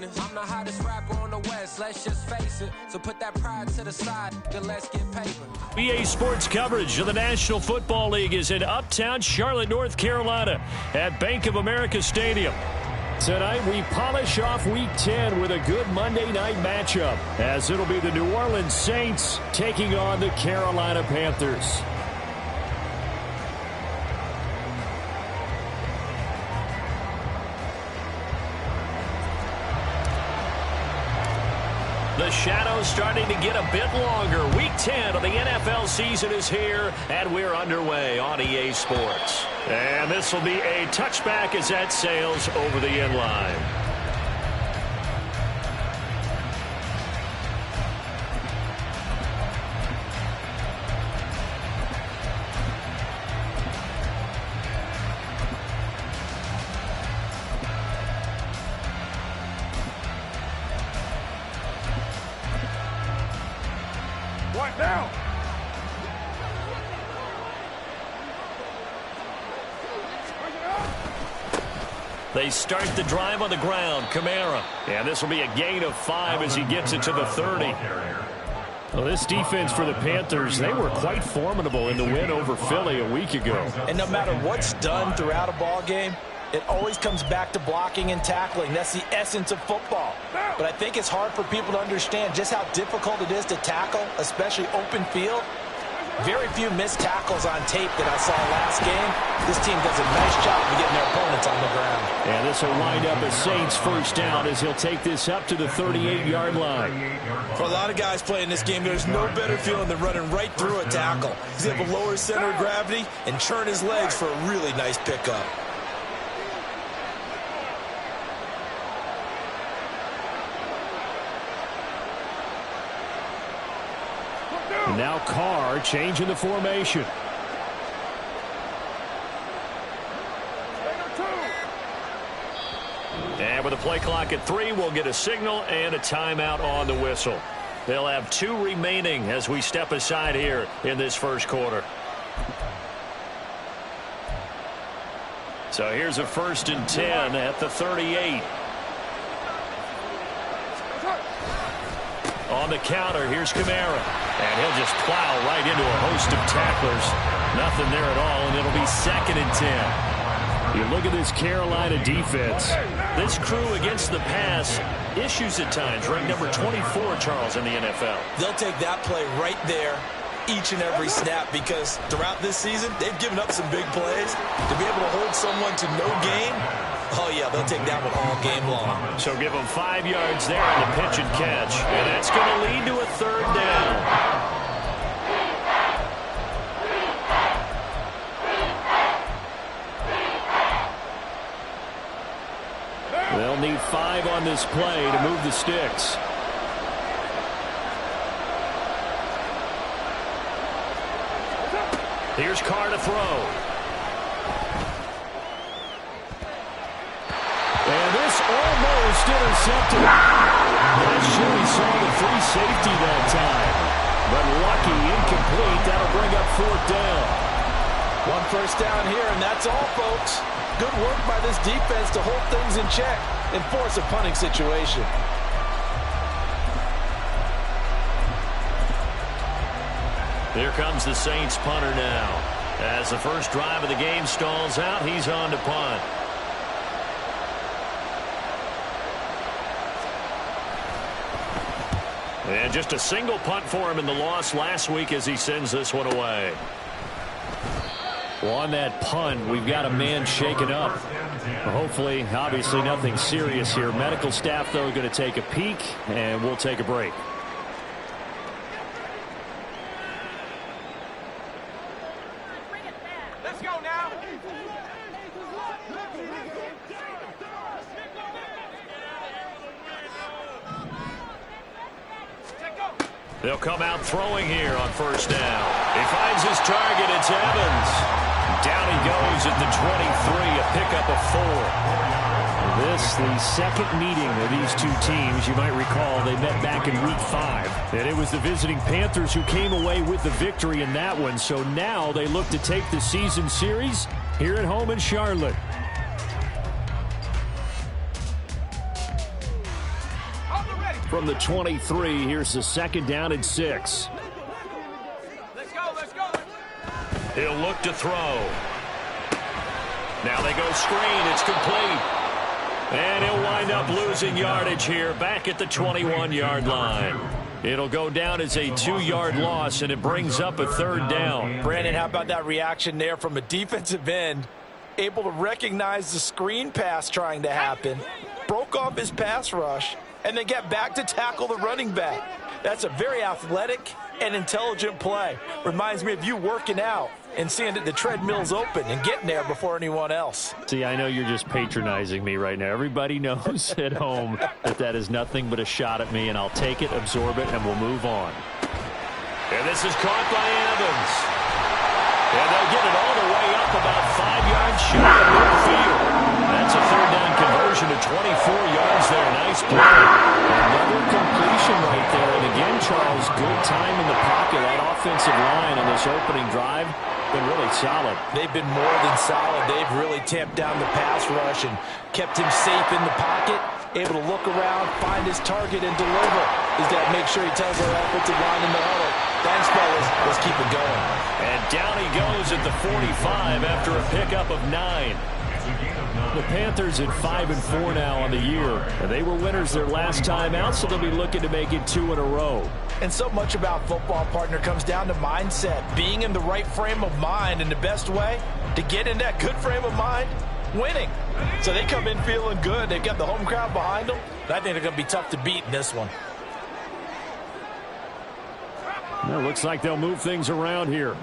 honest. I'm the hottest rapper on the West, let's just face it. So put that pride to the side, then let's get paper. BA Sports coverage of the National Football League is in uptown Charlotte, North Carolina at Bank of America Stadium. Tonight, we polish off Week 10 with a good Monday night matchup, as it'll be the New Orleans Saints taking on the Carolina Panthers. The shadow's starting to get a bit longer. Week 10 of the NFL season is here, and we're underway on EA Sports. And this will be a touchback as that sails over the end line. Now. They start the drive on the ground. Kamara. And this will be a gain of 5 as he gets it to the 30. Well, this defense for the Panthers, they were quite formidable in the win over Philly a week ago. And no matter what's done throughout a ball game, it always comes back to blocking and tackling. That's the essence of football. But I think it's hard for people to understand just how difficult it is to tackle, especially open field. Very few missed tackles on tape that I saw last game. This team does a nice job of getting their opponents on the ground. And this will wind up a Saints first down as he'll take this up to the 38-yard line. For a lot of guys playing this game, there's no better feeling than running right through a tackle. He's able to lower his center of gravity and churn his legs for a really nice pickup. Now Carr changing the formation. And with the play clock at 3, we'll get a signal and a timeout on the whistle. They'll have 2 remaining as we step aside here in this first quarter. So here's a 1st and 10 at the 38. On the counter, here's Kamara. And he'll just plow right into a host of tacklers. Nothing there at all, and it'll be 2nd and 10. You look at this Carolina defense. This crew against the pass, issues at times, ranked number 24, Charles, in the NFL. They'll take that play right there each and every snap because throughout this season, they've given up some big plays. To be able to hold someone to no gain, oh, yeah, they'll take that one all game long. So give them 5 yards there on the pitch and catch. And that's going to lead to a 3rd down. They'll need 5 on this play to move the sticks. Here's Carr to throw. And this almost intercepted. Not sure he saw the free safety that time. But lucky, incomplete. That'll bring up 4th down. 1 first down here, and that's all, folks. Good work by this defense to hold things in check and force a punting situation. Here comes the Saints punter now. As the first drive of the game stalls out, he's on to punt. And just a single punt for him in the loss last week as he sends this one away. Well, on that punt, we've got a man shaken up. Hopefully, obviously nothing serious here. Medical staff, though, going to take a peek, and we'll take a break. Let's go now. They'll come out throwing here on first down. He finds his target. It's Evans. Down he goes at the 23, a pickup of 4. This, the second meeting of these two teams. You might recall they met back in Week 5. And it was the visiting Panthers who came away with the victory in that one. So now they look to take the season series here at home in Charlotte. From the 23, here's the 2nd down and 6. Let's go, let's go. He'll look to throw. Now they go screen. It's complete. And he'll wind up losing yardage here back at the 21-yard line. It'll go down as a 2-yard loss, and it brings up a 3rd down. Brandon, how about that reaction there from a defensive end? Able to recognize the screen pass trying to happen, broke off his pass rush, and then get back to tackle the running back. That's a very athletic and intelligent play. Reminds me of you working out and seeing that the treadmill's open and getting there before anyone else. See, I know you're just patronizing me right now. Everybody knows at home that is nothing but a shot at me, and I'll take it, absorb it, and we'll move on. And this is caught by Evans. And they'll get it all the way up about 5 yards shy of midfield. That's a 3rd down conversion to 24 yards there. Nice play. Another completion right there. And again, Charles, good time in the pocket. That offensive line on this opening drive been really solid. They've been more than solid. They've really tamped down the pass rush and kept him safe in the pocket, able to look around, find his target, and deliver. He's got to make sure he tells our offensive line in the huddle, thanks, fellas, let's keep it going. And down he goes at the 45 after a pickup of 9. The Panthers at 5-4 now on the year. And they were winners their last time out, so they'll be looking to make it 2 in a row. And so much about football, partner, comes down to mindset, being in the right frame of mind, and the best way to get in that good frame of mind, winning. So they come in feeling good. They've got the home crowd behind them. And I think they're going to be tough to beat in this one. Well, looks like they'll move things around here.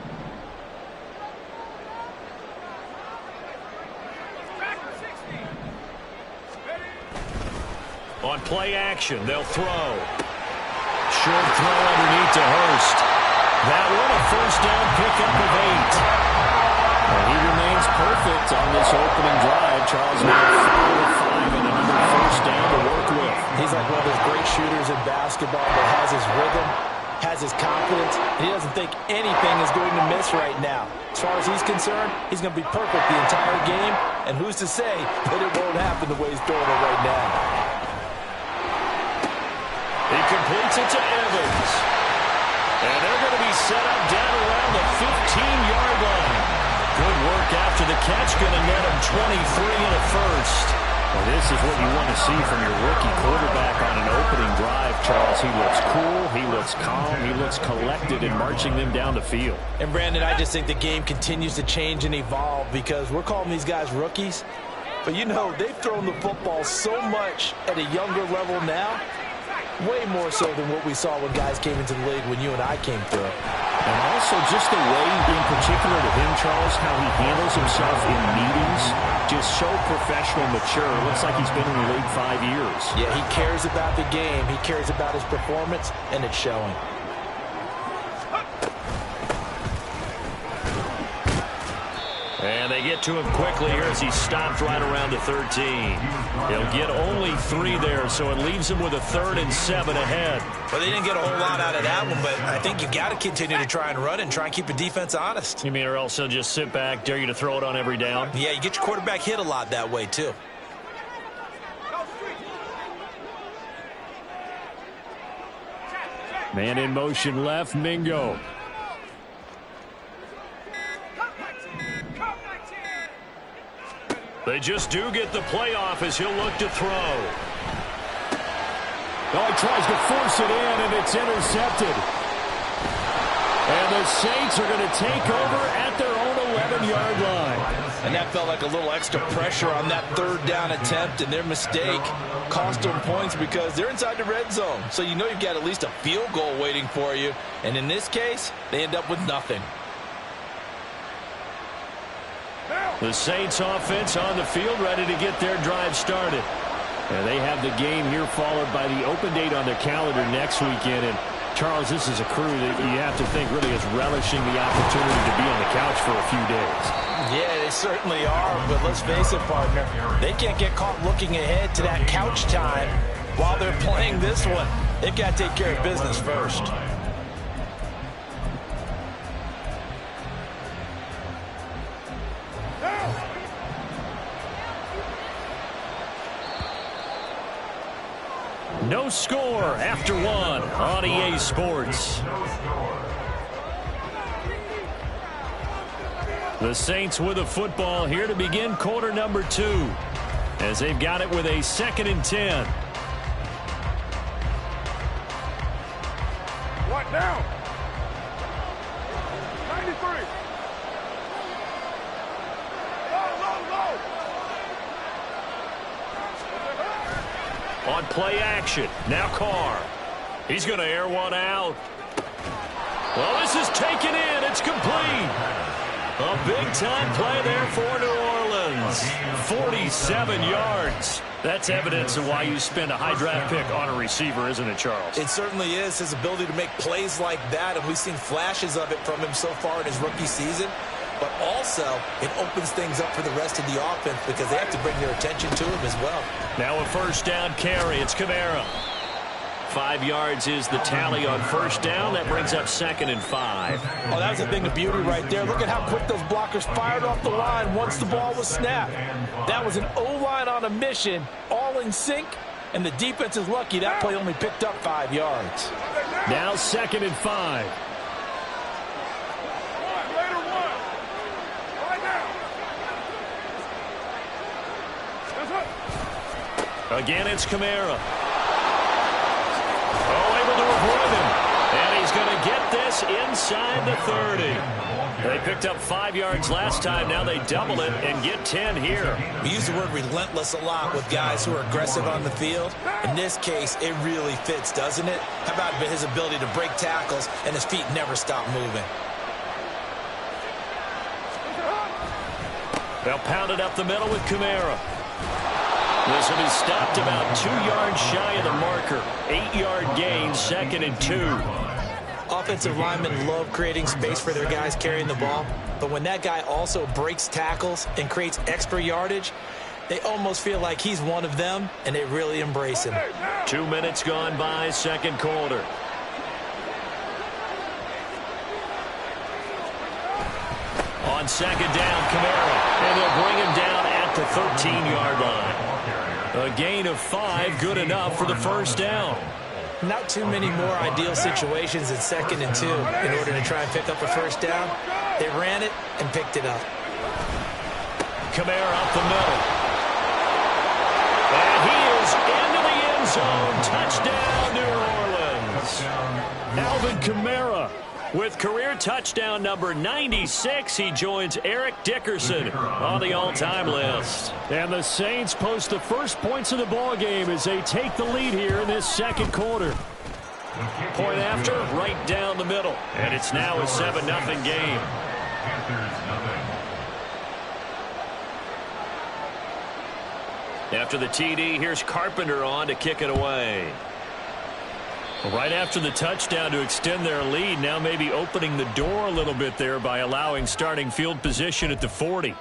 On play action, they'll throw. Short throw underneath to Hurst. That one a 1st down pickup of 8. And he remains perfect on this opening drive. Charles now 5 of 5 and another 1st down to work with. He's like one of those great shooters in basketball that has his rhythm, has his confidence, and he doesn't think anything is going to miss right now. As far as he's concerned, he's going to be perfect the entire game, and who's to say that it won't happen the way he's throwing it right now. He completes it to Evans. And they're going to be set up down around the 15-yard line. Good work after the catch. Going to net him 23 and a 1st. Well, this is what you want to see from your rookie quarterback on an opening drive, Charles. He looks cool. He looks calm. He looks collected in marching them down the field. And, Brandon, I just think the game continues to change and evolve because we're calling these guys rookies. But, you know, they've thrown the football so much at a younger level now. Way more so than what we saw when guys came into the league when you and I came through. And also just the way, in particular to him, Charles, how he handles himself in meetings, just so professional, mature. Looks like he's been in the league 5 years. Yeah, he cares about the game. He cares about his performance, and it's showing. And they get to him quickly here as he stopped right around the 13. He'll get only 3 there, so it leaves him with a 3rd and 7 ahead. Well, they didn't get a whole lot out of that one, but I think you got to continue to try and run and try and keep the defense honest. You mean or else he'll just sit back, dare you to throw it on every down? Yeah, you get your quarterback hit a lot that way, too. Man in motion left, Mingo. They just do get the playoff as he'll look to throw. Oh, he tries to force it in, and it's intercepted. And the Saints are going to take over at their own 11-yard line. And that felt like a little extra pressure on that 3rd down attempt, and their mistake cost them points because they're inside the red zone. So you know you've got at least a field goal waiting for you. And in this case, they end up with nothing. The Saints offense on the field, ready to get their drive started. And they have the game here followed by the open date on their calendar next weekend. And Charles, this is a crew that you have to think really is relishing the opportunity to be on the couch for a few days. Yeah, they certainly are, but let's face it, partner, they can't get caught looking ahead to that couch time while they're playing this one. They've got to take care of business first. No score after one on EA Sports. The Saints with a football here to begin quarter number 2, as they've got it with a 2nd and 10. What now? 93. On play action, now Carr. He's going to air one out. Well, this is taken in. It's complete. A big-time play there for New Orleans. 47 yards. That's evidence of why you spend a high draft pick on a receiver, isn't it, Charles? It certainly is. His ability to make plays like that, and we've seen flashes of it from him so far in his rookie season. But also, it opens things up for the rest of the offense because they have to bring their attention to him as well. Now a first down carry. It's Kamara. 5 yards is the tally on first down. That brings up 2nd and 5. Oh, that was a thing of beauty right there. Look at how quick those blockers fired off the line once the ball was snapped. That was an O-line on a mission, all in sync, and the defense is lucky that play only picked up 5 yards. Now 2nd and 5. Again, it's Kamara. Oh, able to avoid him. And he's going to get this inside the 30. They picked up 5 yards last time. Now they double it and get 10 here. We use the word relentless a lot with guys who are aggressive on the field. In this case, it really fits, doesn't it? How about his ability to break tackles and his feet never stop moving? They'll pound it up the middle with Kamara. This will be stopped about 2 yards shy of the marker. 8-yard gain, 2nd and 2. Offensive linemen love creating space for their guys carrying the ball, but when that guy also breaks tackles and creates extra yardage, they almost feel like he's one of them, and they really embrace him. 2 minutes gone by, second quarter. On second down, Kamara, and they'll bring him down at the 13-yard line. A gain of 5, good enough for the first down. Not too many more ideal situations in 2nd and 2 in order to try and pick up a first down. They ran it and picked it up. Kamara up the middle. And he is into the end zone. Touchdown, New Orleans. Alvin Kamara with career touchdown number 96. He joins Eric Dickerson on the all-time list. And the Saints post the first points of the ball game as they take the lead here in this second quarter. Point after, right down the middle. And it's now a 7-0 game. After the TD, here's Carpenter on to kick it away. Right after the touchdown to extend their lead, now maybe opening the door a little bit there by allowing starting field position at the 40.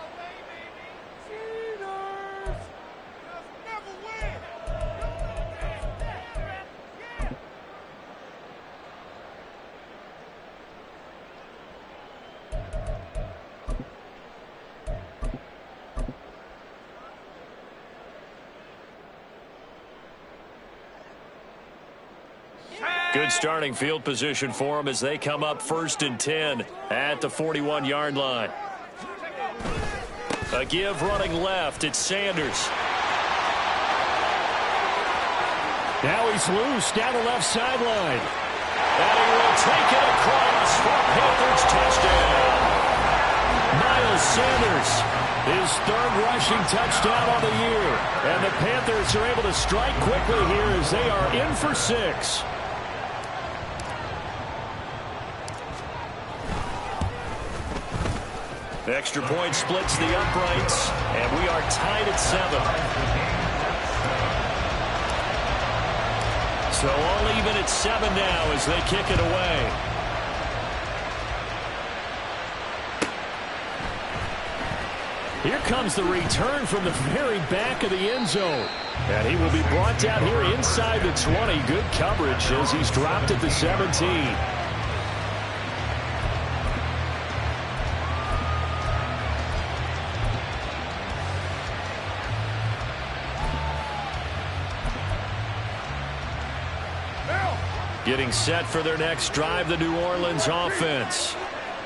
Good starting field position for them as they come up 1st and 10 at the 41-yard line. A give running left. It's Sanders. Now he's loose down the left sideline. And he will take it across for Panthers touchdown. Miles Sanders, his 3rd rushing touchdown on the year. And the Panthers are able to strike quickly here as they are in for 6. Extra point splits the uprights, and we are tied at 7. So all even at 7 now as they kick it away. Here comes the return from the very back of the end zone. And he will be brought down here inside the 20. Good coverage as he's dropped at the 17. Getting set for their next drive, the New Orleans offense.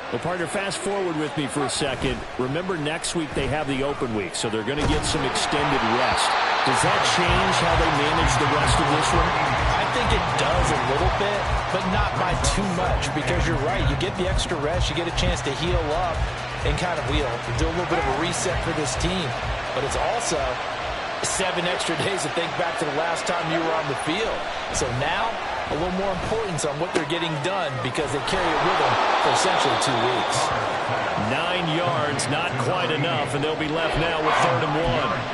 Well, partner, fast forward with me for a second. Remember, next week they have the open week, so they're going to get some extended rest. Does that change how they manage the rest of this one? I think it does a little bit, but not by too much, because you're right. You get the extra rest, you get a chance to heal up and kind of do a little bit of a reset for this team. But it's also 7 extra days to think back to the last time you were on the field. So now, a little more importance on what they're getting done because they carry it with them for essentially 2 weeks. 9 yards, not quite enough, and they'll be left now with 3rd and 1.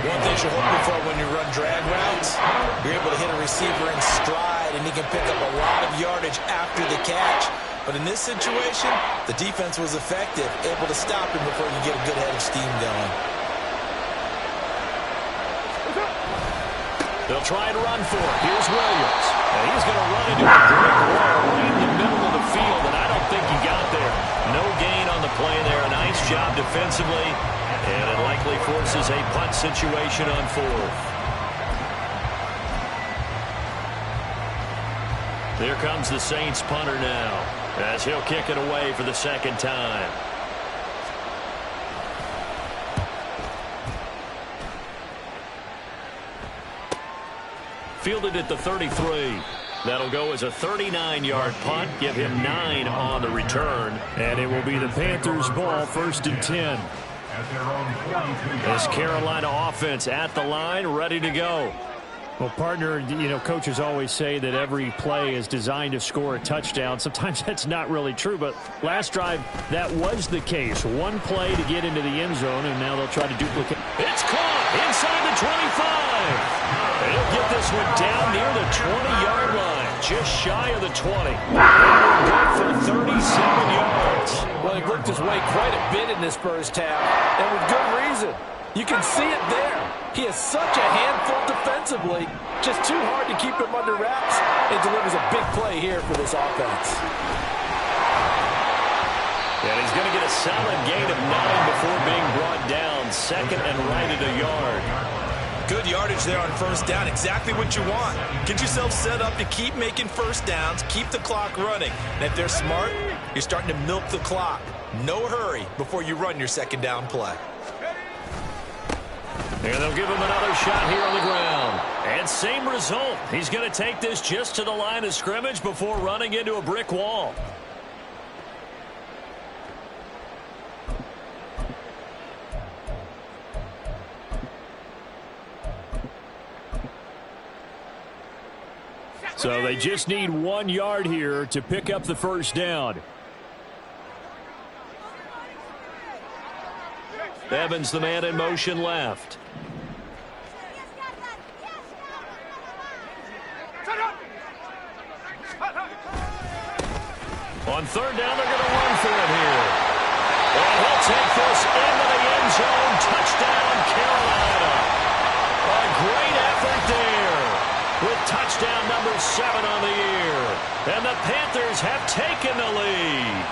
One thing you're hoping for when you run drag routes, you're able to hit a receiver in stride, and he can pick up a lot of yardage after the catch. But in this situation, the defense was effective, able to stop him before you get a good head of steam going. They'll try and run for it. Here's Williams. And he's going to run into a brick wall right in the middle of the field, and I don't think he got there. No gain on the play there. A nice job defensively, and it likely forces a punt situation on 4th. There comes the Saints punter now, as he'll kick it away for the 2nd time. Fielded at the 33. That'll go as a 39-yard punt. Give him 9 on the return. And it will be the Panthers' ball, 1st and 10. This Carolina offense at the line, ready to go. Well, partner, you know, coaches always say that every play is designed to score a touchdown. Sometimes that's not really true, but last drive, that was the case. One play to get into the end zone, and now they'll try to duplicate. It's caught inside the 25. He'll get this one down near the 20-yard line, just shy of the 20. Good for 37 yards. Well, he worked his way quite a bit in this first half, and with good reason. You can see it there. He is such a handful defensively. Just too hard to keep him under wraps. It delivers a big play here for this offense. And he's going to get a solid gain of 9 before being brought down. 2nd and right at a yard. Good yardage there on 1st down. Exactly what you want. Get yourself set up to keep making 1st downs. Keep the clock running. And if they're smart, you're starting to milk the clock. No hurry before you run your 2nd down play. And they'll give him another shot here on the ground. And same result. He's going to take this just to the line of scrimmage before running into a brick wall. So they just need 1 yard here to pick up the 1st down. Evans, the man in motion left. On 3rd down, they're going to run for it here. And he'll take this into the end zone. Touchdown, Carolina. A great effort there with touchdown number 7 on the year. And the Panthers have taken the lead.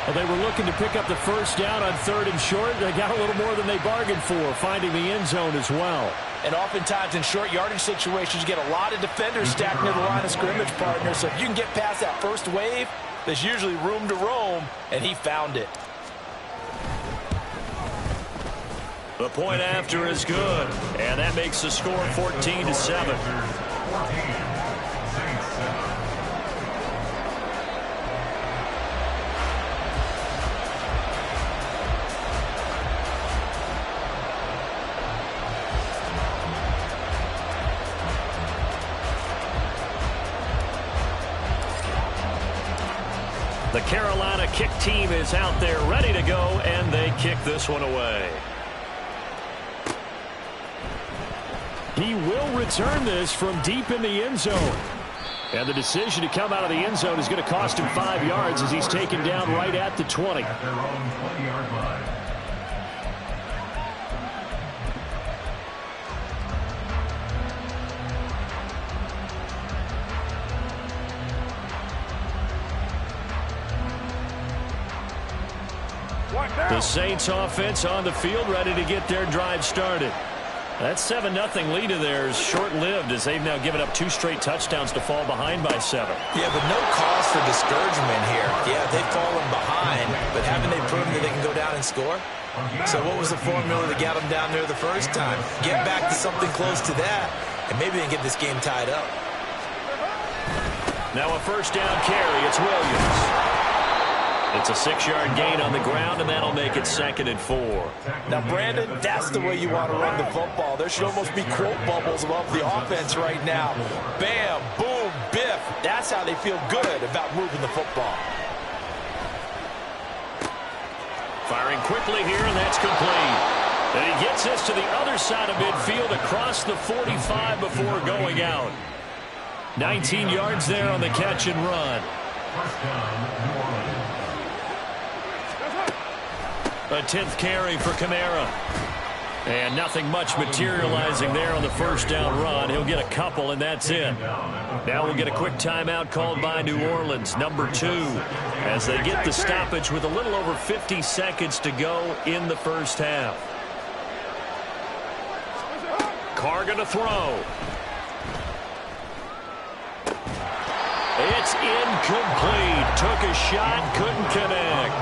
Well, they were looking to pick up the 1st down on 3rd and short. They got a little more than they bargained for, finding the end zone as well. And oftentimes in short yardage situations, you get a lot of defenders stacked near the line of scrimmage, partner. So if you can get past that first wave, there's usually room to roam, and he found it. The point after is good, and that makes the score 14-7. The Carolina kick team is out there ready to go, and they kick this one away. He will return this from deep in the end zone. And the decision to come out of the end zone is going to cost him 5 yards as he's taken down right at the 20. At their own 20-yard line. The Saints offense on the field ready to get their drive started. That 7-0 lead of theirs short-lived as they've now given up 2 straight touchdowns to fall behind by 7. Yeah, but no cause for discouragement here. Yeah, they've fallen behind, but haven't they proven that they can go down and score? So what was the formula that got them down there the first time? Get back to something close to that, and maybe they can get this game tied up. Now a first down carry. It's Williams. It's a 6-yard gain on the ground, and that'll make it 2nd and 4. Now, Brandon, that's the way you want to run the football. There should almost be quote bubbles above the offense right now. Bam, boom, biff. That's how they feel good about moving the football. Firing quickly here, and that's complete. And he gets this to the other side of midfield across the 45 before going out. 19 yards there on the catch and run. First down, New Orleans. A 10th carry for Kamara. And nothing much materializing there on the first down run. He'll get a couple, and that's it. Now we'll get a quick timeout called by New Orleans, number 2, as they get the stoppage with a little over 50 seconds to go in the first half. Carr going to throw. It's incomplete. Took a shot, couldn't connect.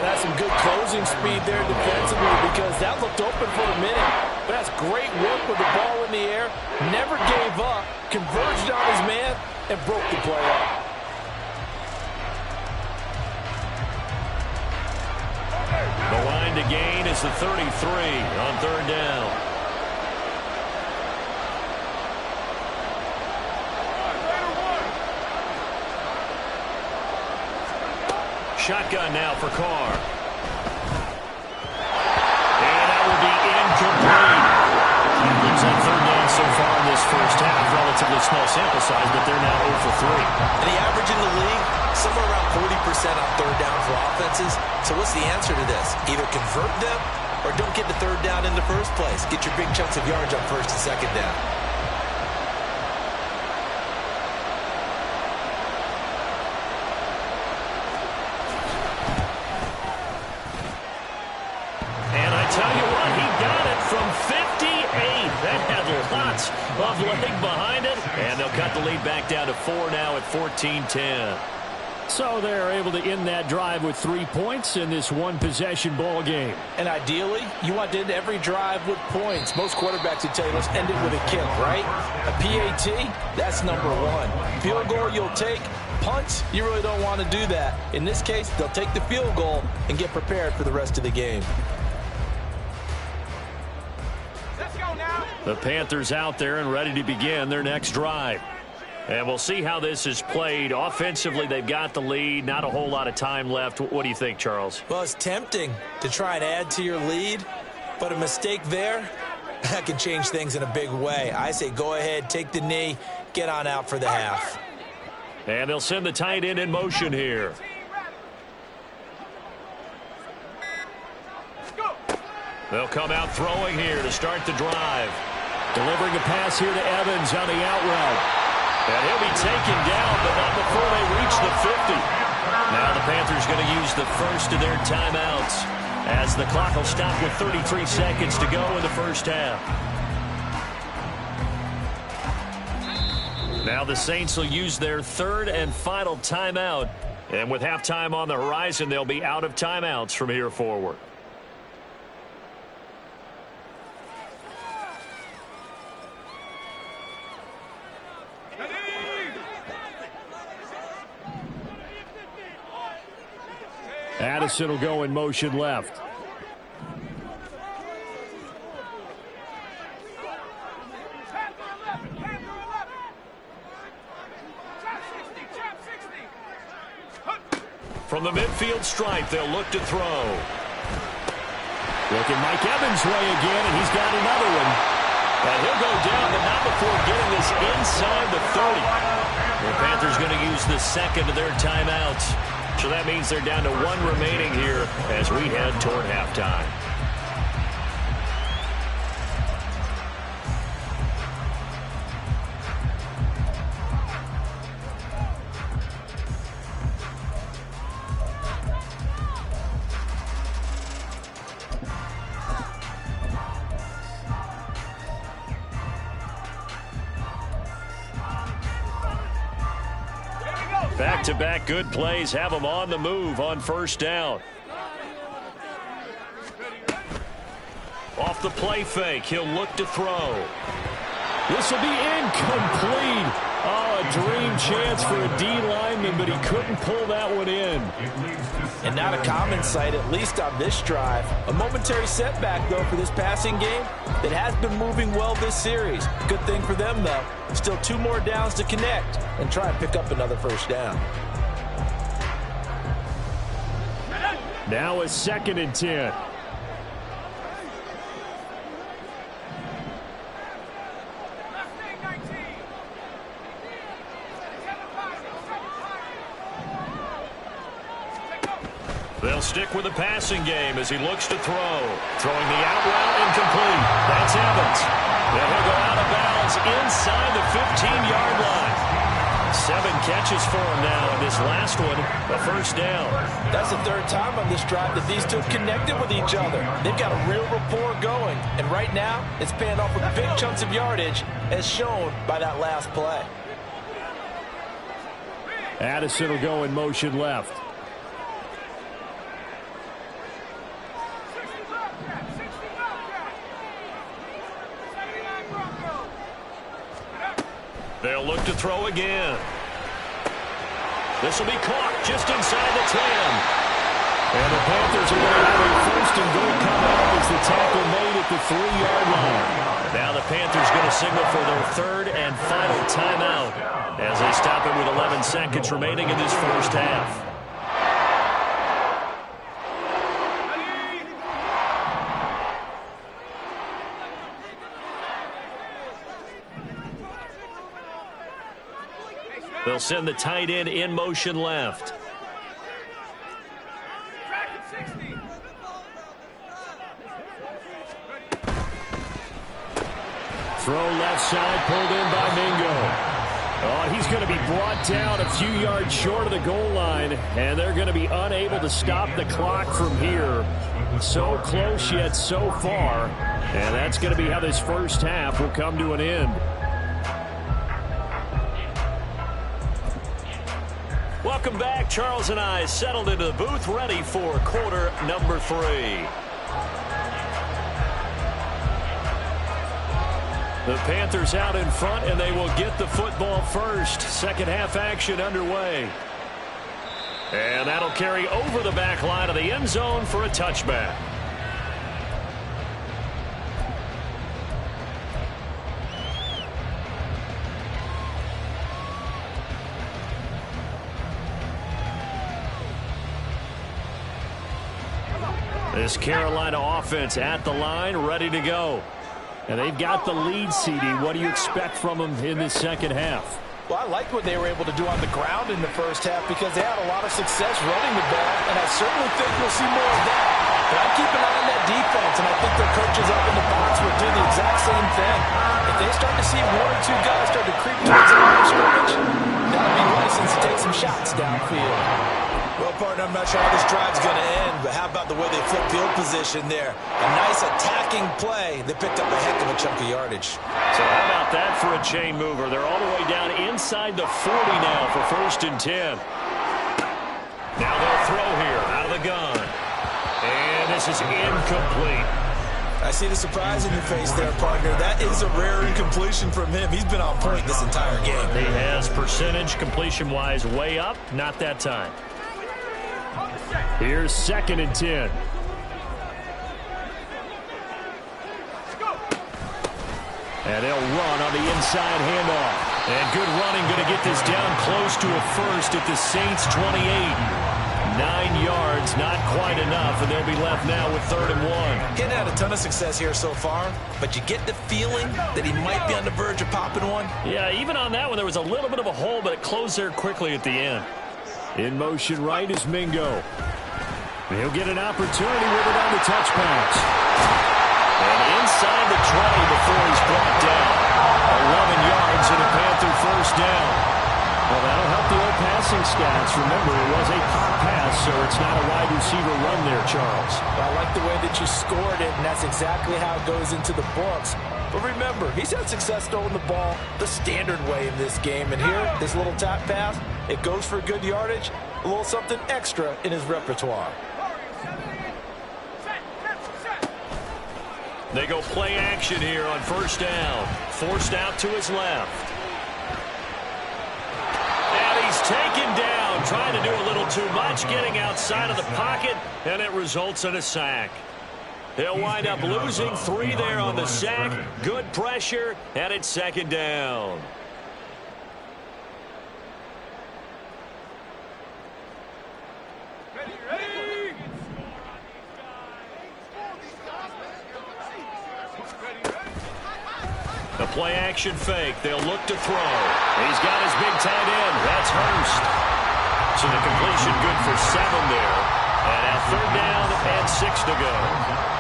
That's some good closing speed there defensively because that looked open for a minute. But that's great work with the ball in the air. Never gave up, converged on his man, and broke the play up. The line to gain is the 33 on 3rd down. Shotgun now for Carr. And that will be incomplete. Cleveland's on 3rd down so far in this first half. Relatively small sample size, but they're now 0 for 3. And the average in the league, somewhere around 40% on 3rd down for offenses. So what's the answer to this? Either convert them or don't get the 3rd down in the first place. Get your big chunks of yards on 1st and 2nd down. Tell you what, he got it from 58. That had lots of leg behind it. And they'll cut the lead back down to 4 now at 14-10. So they're able to end that drive with 3 points in this one-possession ball game. And ideally, you want to end every drive with points. Most quarterbacks would tell you, let's end it with a kick, right? A PAT, that's number 1. Field goal you'll take. Punts, you really don't want to do that. In this case, they'll take the field goal and get prepared for the rest of the game. The Panthers out there and ready to begin their next drive. And we'll see how this is played. Offensively, they've got the lead. Not a whole lot of time left. What do you think, Charles? Well, it's tempting to try and add to your lead, but a mistake there, that can change things in a big way. I say go ahead, take the knee, get on out for the half. And they'll send the tight end in motion here. They'll come out throwing here to start the drive. Delivering a pass here to Evans on the out route. And he'll be taken down, but not before they reach the 50. Now the Panthers going to use the first of their timeouts as the clock will stop with 33 seconds to go in the first half. Now the Saints will use their 3rd and final timeout. And with halftime on the horizon, they'll be out of timeouts from here forward. Addison will go in motion left. From the midfield stripe, they'll look to throw. Looking Mike Evans' way again, and he's got another one. And he'll go down, but not before getting this inside the 30. The Panthers going to use the second of their timeouts. So that means they're down to 1 remaining here as we head toward halftime. Back-to-back good plays have him on the move on first down. Off the play fake, he'll look to throw. This will be incomplete. Oh, a dream chance for a D lineman, but he couldn't pull that one in. And not a common sight, at least on this drive. A momentary setback, though, for this passing game that has been moving well this series. Good thing for them, though. Still 2 more downs to connect and try and pick up another first down. Now a 2nd and 10. They'll stick with the passing game as he looks to throw. Throwing the out route incomplete. That's Evans. Then he'll go out of bounds inside the 15-yard line. 7 catches for him now, and this last one, a first down. That's the 3rd time on this drive that these two connected with each other. They've got a real rapport going, and right now it's paying off with big chunks of yardage, as shown by that last play. Addison will go in motion left. They'll look to throw again. This will be caught just inside the 10. And the Panthers are going to have a 1st and goal coming up as the tackle made at the 3-yard line. Now the Panthers going to signal for their 3rd and final timeout as they stop it with 11 seconds remaining in this first half. They'll send the tight end in motion left. Throw left side, pulled in by Mingo. Oh, he's going to be brought down a few yards short of the goal line, and they're going to be unable to stop the clock from here. So close yet so far, and that's going to be how this first half will come to an end. Welcome back. Charles and I settled into the booth ready for quarter number 3. The Panthers out in front, and they will get the football first. Second half action underway. And that'll carry over the back line of the end zone for a touchback. This Carolina offense at the line, ready to go. And they've got the lead, CD. What do you expect from them in this second half? Well, I liked what they were able to do on the ground in the first half because they had a lot of success running the ball, and I certainly think we'll see more of that. But I keep an eye on that defense, and I think their coaches up in the box will do the exact same thing. If they start to see 1 or 2 guys start to creep towards the line of scrimmage, that'll be license to take some shots downfield. Well, partner, I'm not sure how this drive's going to end, but how about the way they flip field position there? A nice attacking play. They picked up a heck of a chunk of yardage. So how about that for a chain mover? They're all the way down inside the 40 now for 1st and 10. Now they'll throw here out of the gun. And this is incomplete. I see the surprise in your face there, partner. That is a rare incompletion from him. He's been on point this entire game. He has percentage completion-wise way up. Not that time. Here's 2nd and 10. And they'll run on the inside handoff. And good running, going to get this down close to a first at the Saints 28. 9 yards, not quite enough, and they'll be left now with 3rd and 1. Getting had a ton of success here so far, but you get the feeling that he might be on the verge of popping one. Yeah, even on that one, there was a little bit of a hole, but it closed there quickly at the end. In motion right is Mingo. He'll get an opportunity with it on the touch pass. And inside the 20 before he's brought down. 11 yards and a Panther first down. Well, that'll help the passing stats, remember, it was a pop pass, so it's not a wide receiver run there, Charles. I like the way that you scored it, and that's exactly how it goes into the books. But remember, he's had success throwing the ball the standard way in this game. And here, this little tap pass, it goes for good yardage, a little something extra in his repertoire. They go play action here on first down. Forced out to his left. And he's taken down, trying to do a little too much, getting outside of the pocket, and it results in a sack. He'll wind up losing 3 there on the sack. Good pressure, and it's second down. The play action fake. They'll look to throw. He's got his big tight end. That's Hurst. So the completion good for 7 there. And now third down and 6 to go.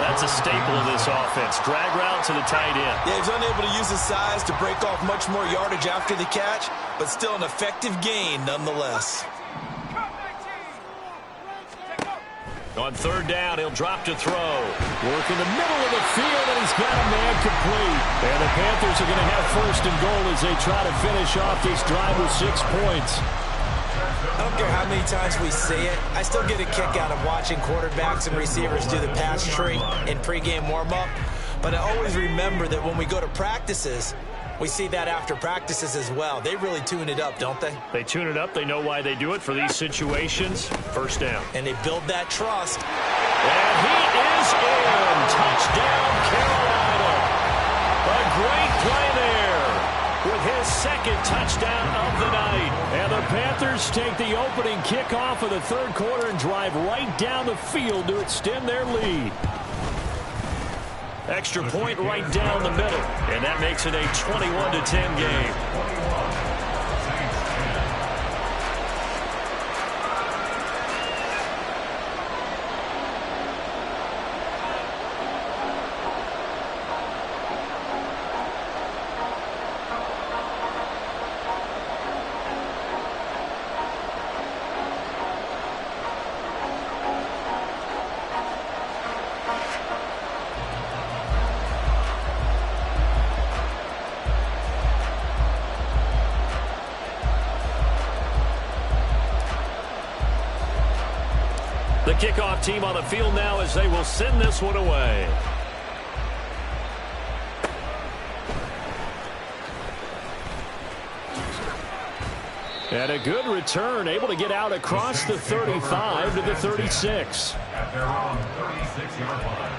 That's a staple of this offense. Drag route to the tight end. Yeah, he's unable to use his size to break off much more yardage after the catch, but still an effective gain nonetheless. On third down, he'll drop to throw. Work in the middle of the field, and he's got a man complete. And the Panthers are going to have first and goal as they try to finish off this drive with 6 points. I don't care how many times we see it. I still get a kick out of watching quarterbacks and receivers do the pass tree in pregame warm-up. But I always remember that when we go to practices, we see that after practices as well. They really tune it up, don't they? They tune it up. They know why they do it for these situations. First down. And they build that trust. And he is in. Touchdown, Carolina. A great play there with his second touchdown of the night. And the Panthers take the opening kickoff of the third quarter and drive right down the field to extend their lead. Extra point right down the middle. And that makes it a 21-10 game. The kickoff team on the field now as they will send this one away. And a good return, able to get out across the 35 to the 36. At their own 36-yard line.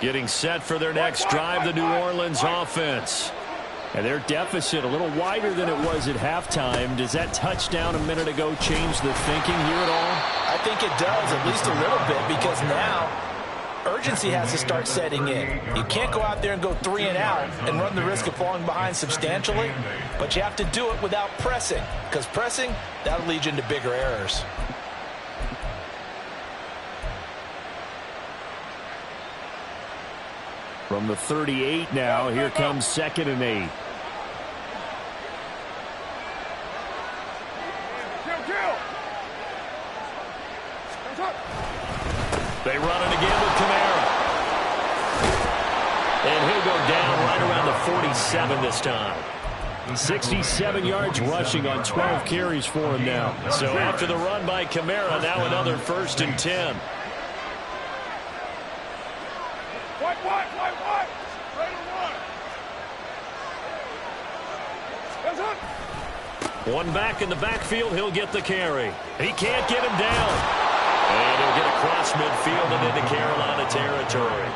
Getting set for their next drive, the New Orleans offense. And their deficit a little wider than it was at halftime. Does that touchdown a minute ago change the thinking here at all? I think it does, at least a little bit, because now urgency has to start setting in. You can't go out there and go 3 and out and run the risk of falling behind substantially, but you have to do it without pressing, because pressing, that'll lead you into bigger errors. From the 38 now, here comes 2nd and 8. They run it again with Kamara. And he'll go down right around the 47 this time. 67 yards rushing on 12 carries for him now. So after the run by Kamara, now another 1st and 10. One back in the backfield, he'll get the carry. He can't get him down. And he'll get across midfield and into Carolina territory.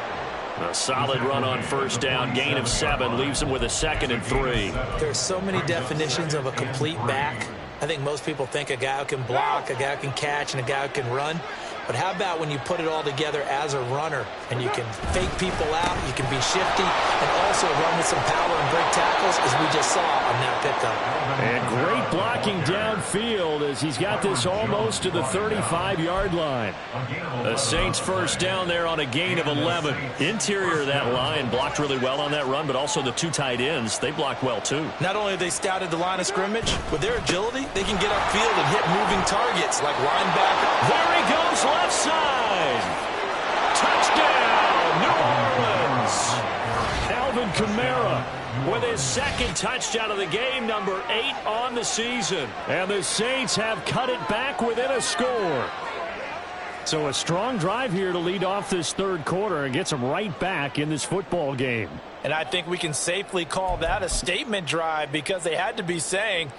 A solid run on first down, gain of 7, leaves him with a 2nd and 3. There's so many definitions of a complete back. I think most people think a guy who can block, a guy who can catch, and a guy who can run. But how about when you put it all together as a runner and you can fake people out, you can be shifty, and also run with some power and break tackles, as we just saw on that pickup. And great blocking downfield as he's got this almost to the 35-yard line. The Saints first down there on a gain of 11. Interior of that line blocked really well on that run, but also the two tight ends, they blocked well too. Not only have they scouted the line of scrimmage, with their agility, they can get upfield and hit moving targets like linebacker. There he goes, left side. Touchdown, New Orleans. Alvin Kamara with his second touchdown of the game, number 8 on the season. And the Saints have cut it back within a score. So a strong drive here to lead off this third quarter and gets them right back in this football game. And I think we can safely call that a statement drive because they had to be saying,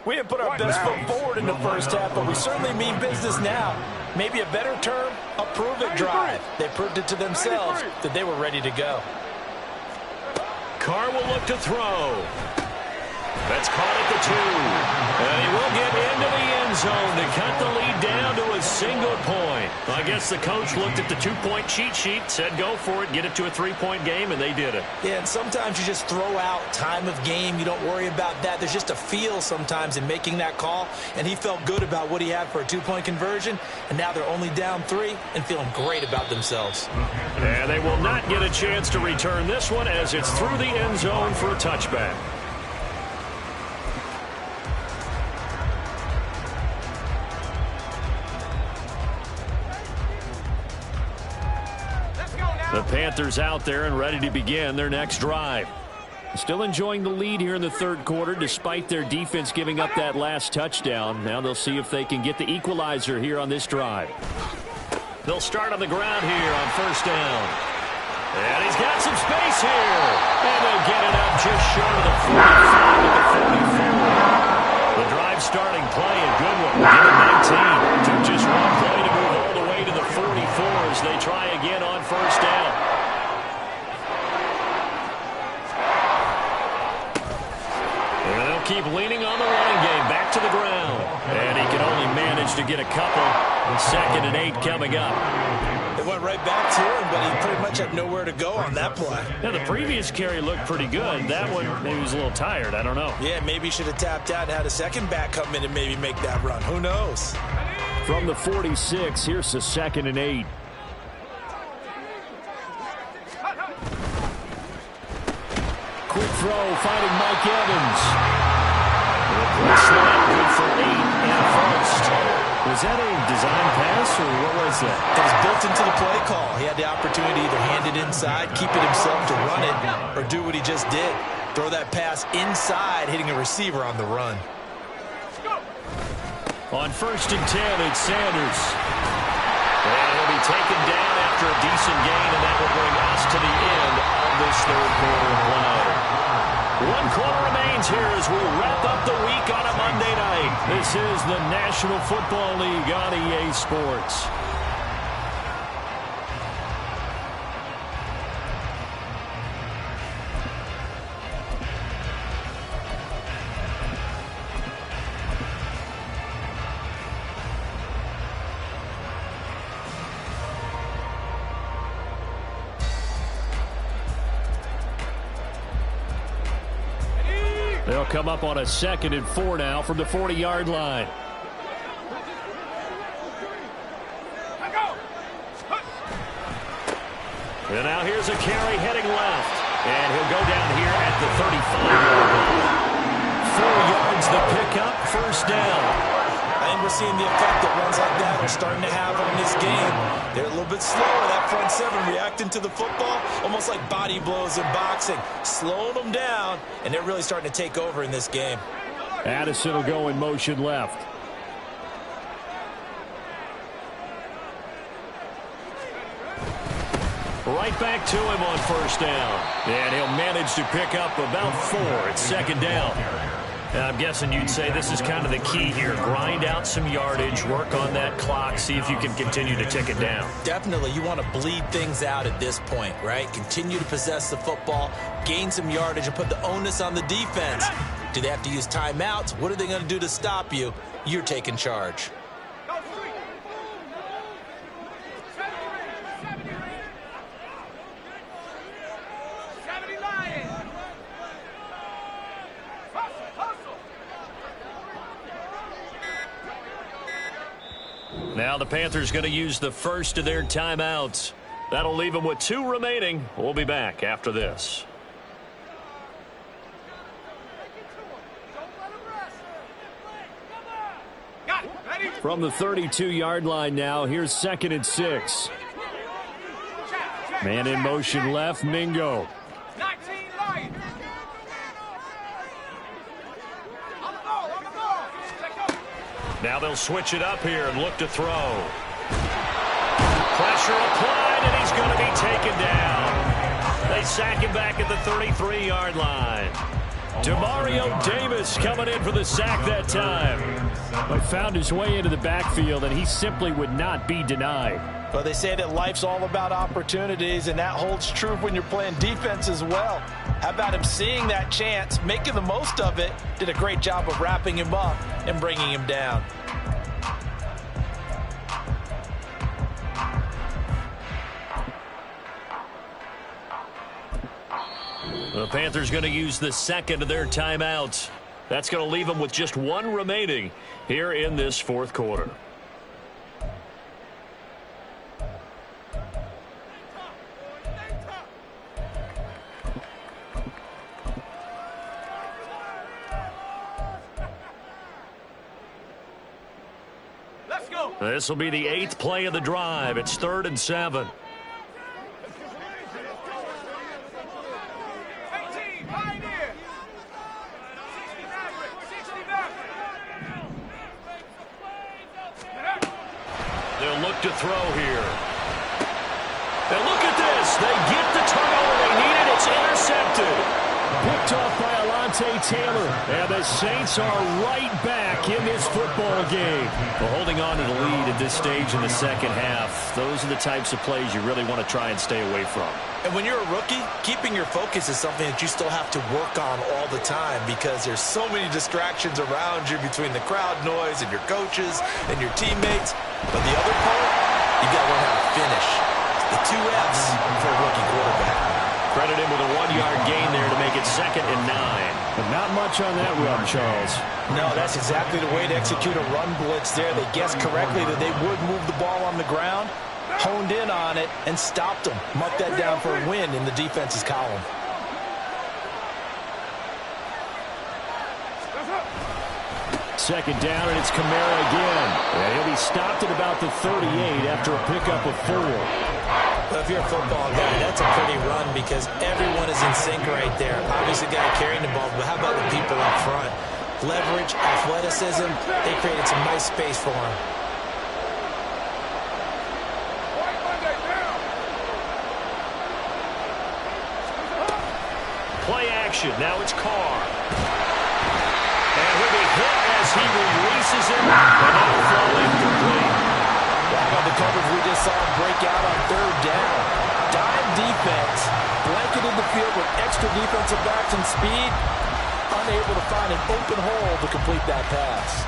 we didn't put our best foot forward in the first half, but we certainly mean business now. Maybe a better term, a prove-it drive. They proved it to themselves that they were ready to go. Carr will look to throw. That's caught at the 2. And he will get into the end zone to cut the lead down to a single point. I guess the coach looked at the 2-point cheat sheet, said go for it, get it to a 3-point game, and they did it. Yeah, and sometimes you just throw out time of game. You don't worry about that. There's just a feel sometimes in making that call, and he felt good about what he had for a 2-point conversion, and now they're only down 3 and feeling great about themselves. And they will not get a chance to return this one as it's through the end zone for a touchback. The Panthers out there and ready to begin their next drive. Still enjoying the lead here in the third quarter despite their defense giving up that last touchdown. Now they'll see if they can get the equalizer here on this drive. They'll start on the ground here on first down. And he's got some space here. And they'll get it up just short of the 45 to the 44. The drive starting play, a good one. Give it 19. Took just one play to move all the way to the 44 as they try again on first down. And they'll keep leaning on the running game. Back to the ground. And he can only manage to get a couple. And 2nd and 8 coming up. It went right back to him, but he pretty much had nowhere to go on that play. Now, the previous carry looked pretty good. That one, maybe he was a little tired. I don't know. Yeah, maybe he should have tapped out and had a second back come in and maybe make that run. Who knows? From the 46, here's the 2nd and 8. Quick throw, finding Mike Evans. Good for 8 and first. Was that a design pass, or what was that? It was built into the play call. He had the opportunity to either hand it inside, keep it himself to run it, or do what he just did. Throw that pass inside, hitting a receiver on the run. On 1st and 10, it's Sanders. And he'll be taken down after a decent gain, and that will bring us to the end of this third quarter play. 1 quarter remains here as we wrap up the week on a Monday night. This is the National Football League on EA Sports. They'll come up on a 2nd and 4 now from the 40-yard line. And now here's a carry heading left. And he'll go down here at the 35-yard line. 4 yards the pickup, first down. I think we're seeing the effect that runs like that are starting to have on this game. They're a little bit slower, that front 7, reacting to the football, almost like body blows in boxing, slowing them down, and they're really starting to take over in this game. Addison will go in motion left. Right back to him on first down. And he'll manage to pick up about 4 at 2nd down. And I'm guessing you'd say this is kind of the key here. Grind out some yardage, work on that clock, see if you can continue to tick it down. Definitely. You want to bleed things out at this point, right? Continue to possess the football, gain some yardage, and put the onus on the defense. Do they have to use timeouts? What are they going to do to stop you? You're taking charge. Now the Panthers going to use the first of their timeouts. That'll leave them with 2 remaining. We'll be back after this. From the 32-yard line now, here's 2nd and 6. Man in motion left, Mingo. 19 right. On the ball, on the ball. Now they'll switch it up here and look to throw. Pressure applied, and he's going to be taken down. They sack him back at the 33-yard line. Demario Davis coming in for the sack that time. But found his way into the backfield, and he simply would not be denied. Well, they say that life's all about opportunities, and that holds true when you're playing defense as well. How about him seeing that chance, making the most of it, did a great job of wrapping him up and bringing him down. The Panthers going to use the second of their timeouts. That's going to leave them with just 1 remaining here in this 4th quarter. Let's go. This will be the 8th play of the drive. It's 3rd and 7. They'll look to throw here. And look at this. They get the turnover they needed. It's intercepted. Picked off by Alontae Taylor. And the Saints are right back in this football game. Well, holding on to the lead at this stage in the second half, those are the types of plays you really want to try and stay away from. And when you're a rookie, keeping your focus is something that you still have to work on all the time because there's so many distractions around you between the crowd noise and your coaches and your teammates. But the other part, you got to learn how to finish. The 2 F's for a rookie quarterback. Credit him with a 1-yard gain there to make it 2nd and 9. But not much on that run, Charles. No, that's exactly the way to execute a run blitz there. They guessed correctly that they would move the ball on the ground, honed in on it, and stopped them. Mark that down for a win in the defense's column. Second down, and it's Kamara again. And he'll be stopped at about the 38 after a pickup of 4. Well, if you're a football guy, that's a pretty run because everyone is in sync right there. Obviously, the guy carrying the ball, but how about the people up front? Leverage, athleticism, they created some nice space for him. Play action. Now it's Carr. And he'll be hit as he releases it. And that'll fall incomplete. How about the coverage we just saw him break out on 3rd down? Dime defense, blanketed the field with extra defensive backs and speed, unable to find an open hole to complete that pass.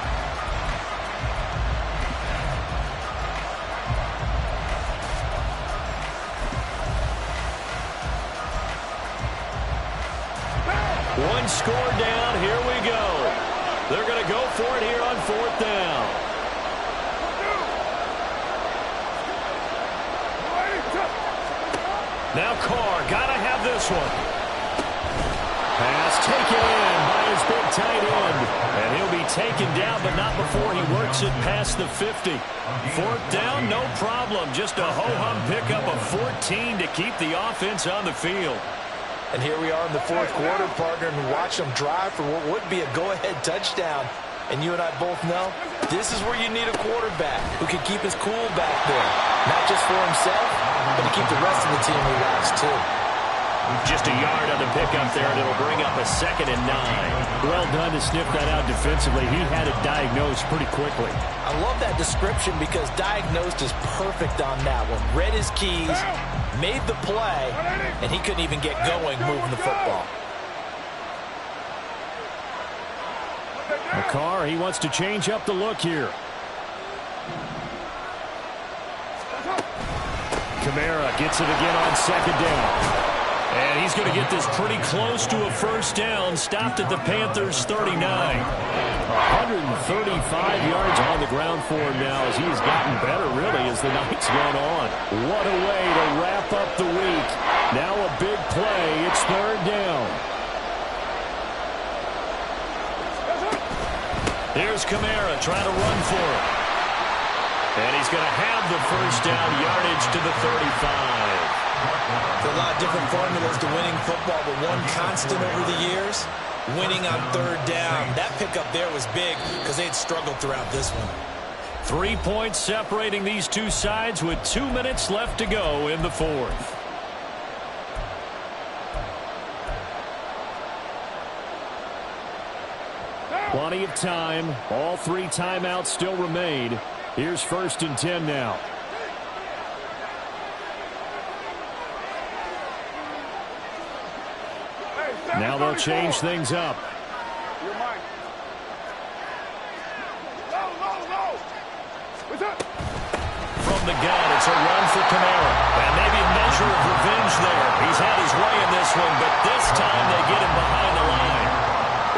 One score down. Here we go. They're going to go for it here on 4th down. Now Carr, gotta have this one. Pass taken in by his big tight end. And he'll be taken down, but not before he works it past the 50. 4th down, no problem. Just a ho-hum pickup of 14 to keep the offense on the field. And here we are in the 4th quarter, partner, and watch them drive for what would be a go-ahead touchdown. And you and I both know this is where you need a quarterback who can keep his cool back there. Not just for himself, but to keep the rest of the team relaxed, too. Just a yard on the pickup there, and it'll bring up a 2nd and 9. Well done to sniff that out defensively. He had it diagnosed pretty quickly. I love that description because diagnosed is perfect on that one. Read his keys, made the play, and he couldn't even get going moving the football. Carr, he wants to change up the look here. Kamara gets it again on 2nd down. And he's going to get this pretty close to a first down. Stopped at the Panthers' 39. 135 yards on the ground for him now as he's gotten better, really, as the night's gone on. What a way to wrap up the week. Now a big play. It's third down. Here's Kamara trying to run for it. And he's going to have the first down, yardage to the 35. There are a lot of different formulas to winning football, but one constant over the years, winning on third down. That pickup there was big because they had struggled throughout this one. 3 points separating these two sides with 2 minutes left to go in the fourth. Plenty of time. All 3 timeouts still remain. Here's 1st and 10 now. Now they'll change things up. From the gun, it's a run for Kamara. And maybe a measure of revenge there. He's had his way in this one, but this time they get him behind the line.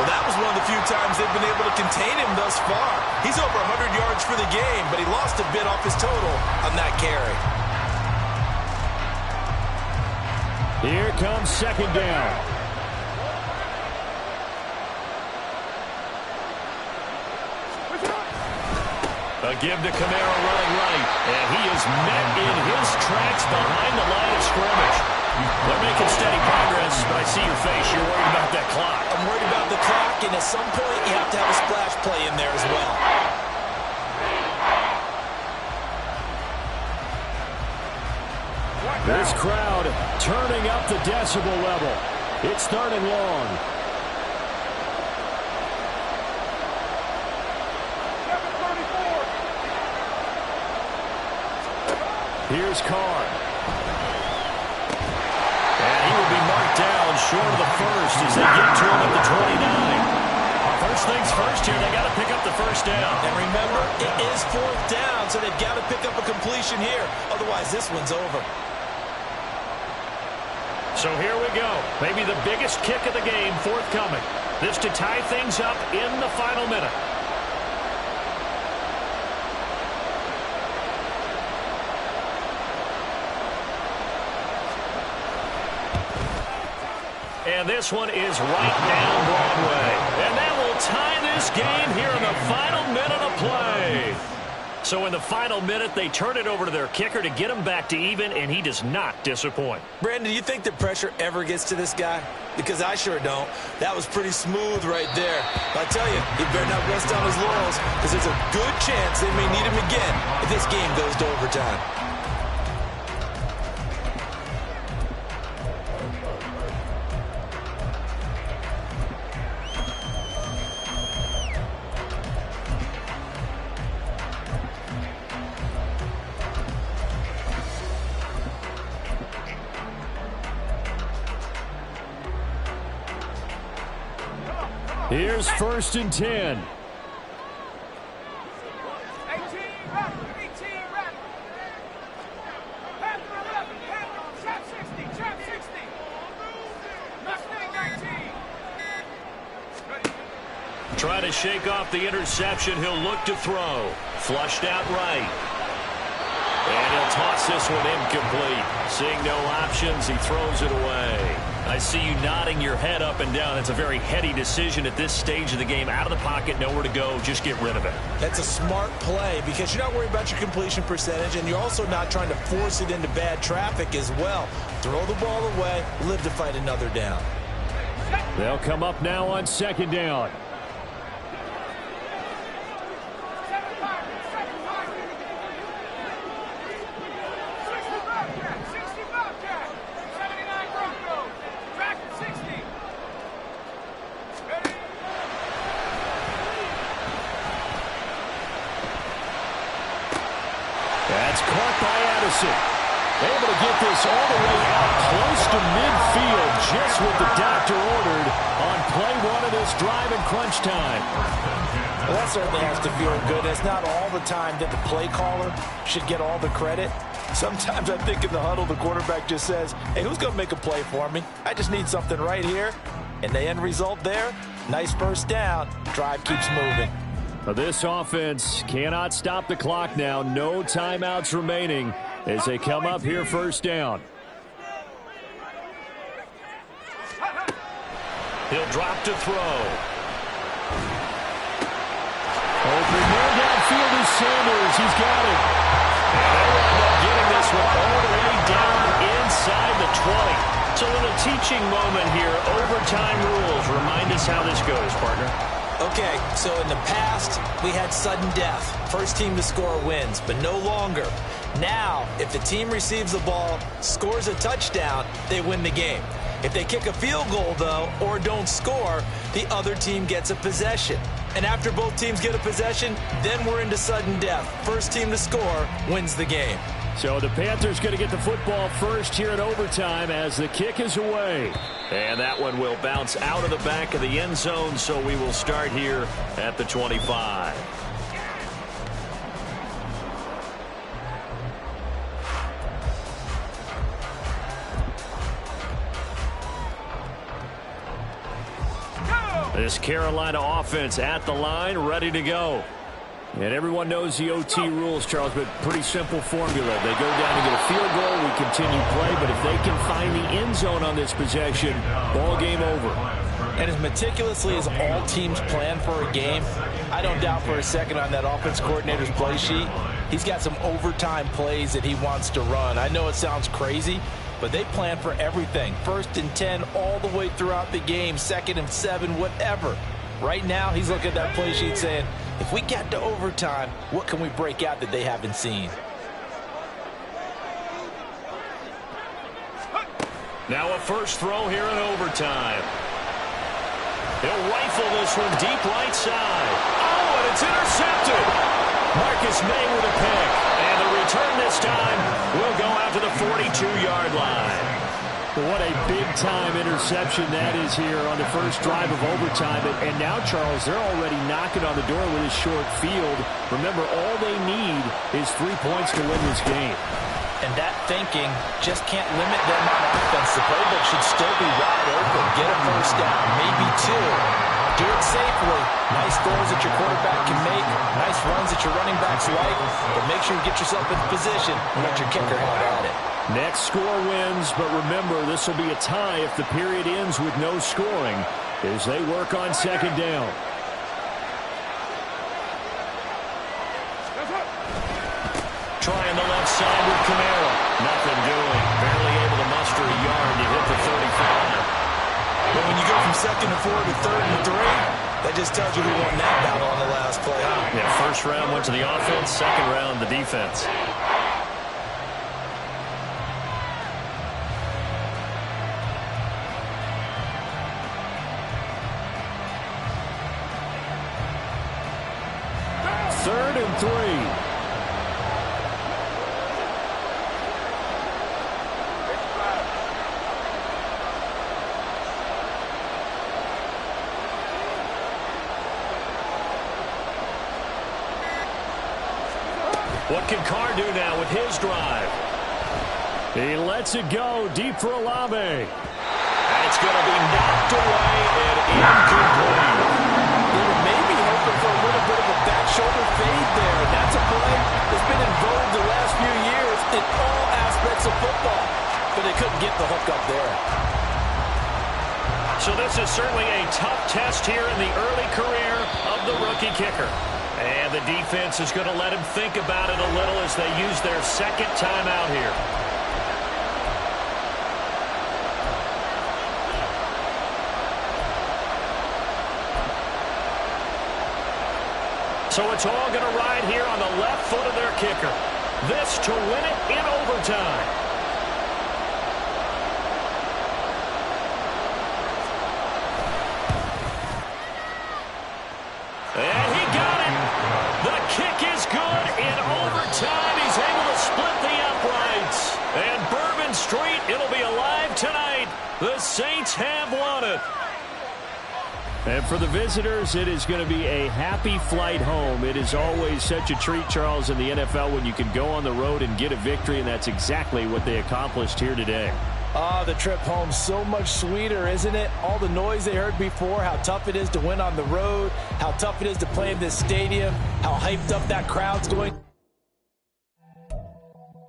Well, that was one of the few times they've been able to contain him thus far. He's over 100 yards for the game, but he lost a bit off his total on that carry. Here comes second down. A give to Kamara running right, and he is met in his tracks behind the line of scrimmage. They're making steady progress, but I see your face. You're worried about that clock. I'm worried about the clock, and at some point you have to have a splash play in there as well. This crowd turning up the decibel level. It's third and long. Here's Carr. And he will be marked down short of the first as they get to him at the 29. First things first here, they got to pick up the first down. And remember, it is fourth down, so they've got to pick up a completion here. Otherwise, this one's over. So here we go. Maybe the biggest kick of the game forthcoming. This to tie things up in the final minute. And this one is right down Broadway. And that will tie this game here in the final minute of play. So in the final minute, they turn it over to their kicker to get him back to even, and he does not disappoint. Brandon, do you think the pressure ever gets to this guy? Because I sure don't. That was pretty smooth right there. But I tell you, he better not rest on his laurels, because there's a good chance they may need him again if this game goes to overtime. Here's 1st and 10. 18 run, 18 run. Panther 11, Panther, trap 60, trap 60. Mustang 19. Trying to shake off the interception. He'll look to throw. Flushed out right. And he'll toss this one incomplete. Seeing no options, he throws it away. I see you nodding your head up and down. That's a very heady decision at this stage of the game. Out of the pocket, nowhere to go. Just get rid of it. That's a smart play because you're not worried about your completion percentage, and you're also not trying to force it into bad traffic as well. Throw the ball away, live to fight another down. They'll come up now on second down. That's caught by Addison. Able to get this all the way out close to midfield, just what the doctor ordered on play one of this drive in crunch time. Well, that certainly has to feel good. It's not all the time that the play caller should get all the credit. Sometimes I think in the huddle, the quarterback just says, hey, who's going to make a play for me? I just need something right here. And the end result there, nice first down. Drive keeps moving. This offense cannot stop the clock now. No timeouts remaining as they come up here first down. He'll drop to throw. Open man downfield is Sanders. He's got it. And they'll end up getting this one all the way down inside the 20. So in a teaching moment here, overtime rules. Remind us how this goes, partner. Okay, so in the past, we had sudden death. First team to score wins, but no longer. Now, if the team receives the ball, scores a touchdown, they win the game. If they kick a field goal, though, or don't score, the other team gets a possession. And after both teams get a possession, then we're into sudden death. First team to score wins the game. So the Panthers going to get the football first here in overtime as the kick is away. And that one will bounce out of the back of the end zone, so we will start here at the 25. This Carolina offense at the line, ready to go. And everyone knows the OT rules, Charles, but pretty simple formula. They go down and get a field goal, we continue play, but if they can find the end zone on this possession, ball game over. And as meticulously as all teams plan for a game, I don't doubt for a second on that offense coordinator's play sheet, he's got some overtime plays that he wants to run. I know it sounds crazy, but they plan for everything. 1st and 10 all the way throughout the game, 2nd and 7, whatever. Right now, he's looking at that play sheet saying, if we get to overtime, what can we break out that they haven't seen? Now a first throw here in overtime. He'll rifle this one deep right side. Oh, and it's intercepted. Marcus May with a pick. And the return this time will go out to the 42-yard line. What a big-time interception that is here on the first drive of overtime. And now, Charles, they're already knocking on the door with this short field. Remember, all they need is 3 points to win this game. And that thinking just can't limit them on offense. The playbook should still be wide open. Get a first down, maybe 2. Do it safely. Nice throws that your quarterback can make. Nice runs that your running backs like. But make sure you get yourself in position and let your kicker have at it. Next score wins, but remember, this will be a tie if the period ends with no scoring as they work on second down. Trying the left side with Camara. Nothing doing. Barely able to muster a yard to hit the 35. But when you go from 2nd to 4 to 3rd and 3, that just tells you who won that battle on the last play. Yeah, first round went to the offense, second round the defense. Third and 3. What can Carr do now with his drive? He lets it go deep for Olave. And it's going to be knocked away and incomplete. They were maybe hoping for a little bit of a back shoulder fade there. That's a play that's been in vogue the last few years in all aspects of football. But they couldn't get the hook up there. So this is certainly a tough test here in the early career of the rookie kicker. And the defense is going to let him think about it a little as they use their second timeout here. So it's all going to ride here on the left foot of their kicker. This to win it in overtime. And he got it. The kick is good in overtime. He's able to split the uprights. And Bourbon Street, it'll be alive tonight. The Saints have won it. And for the visitors, it is going to be a happy flight home. It is always such a treat, Charles, in the NFL when you can go on the road and get a victory, and that's exactly what they accomplished here today. The trip home, so much sweeter, isn't it? All the noise they heard before, how tough it is to win on the road, how tough it is to play in this stadium, how hyped up that crowd's going.